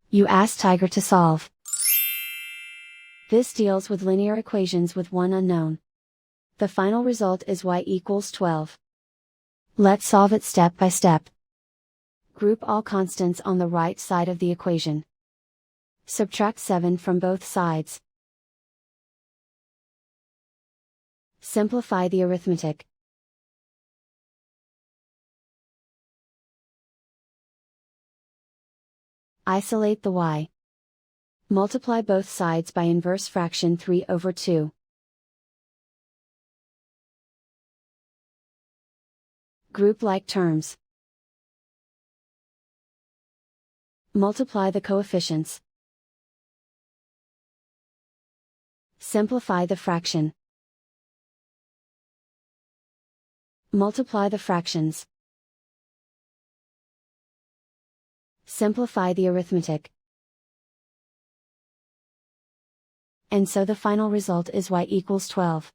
You ask Tiger to solve. This deals with linear equations with one unknown. The final result is y equals 12. Let's solve it step by step. Group all constants on the right side of the equation. Subtract 7 from both sides. Simplify the arithmetic. Isolate the y. Multiply both sides by inverse fraction 3/2. Group like terms. Multiply the coefficients. Simplify the fraction. Multiply the fractions. Simplify the arithmetic. And so the final result is y equals 12.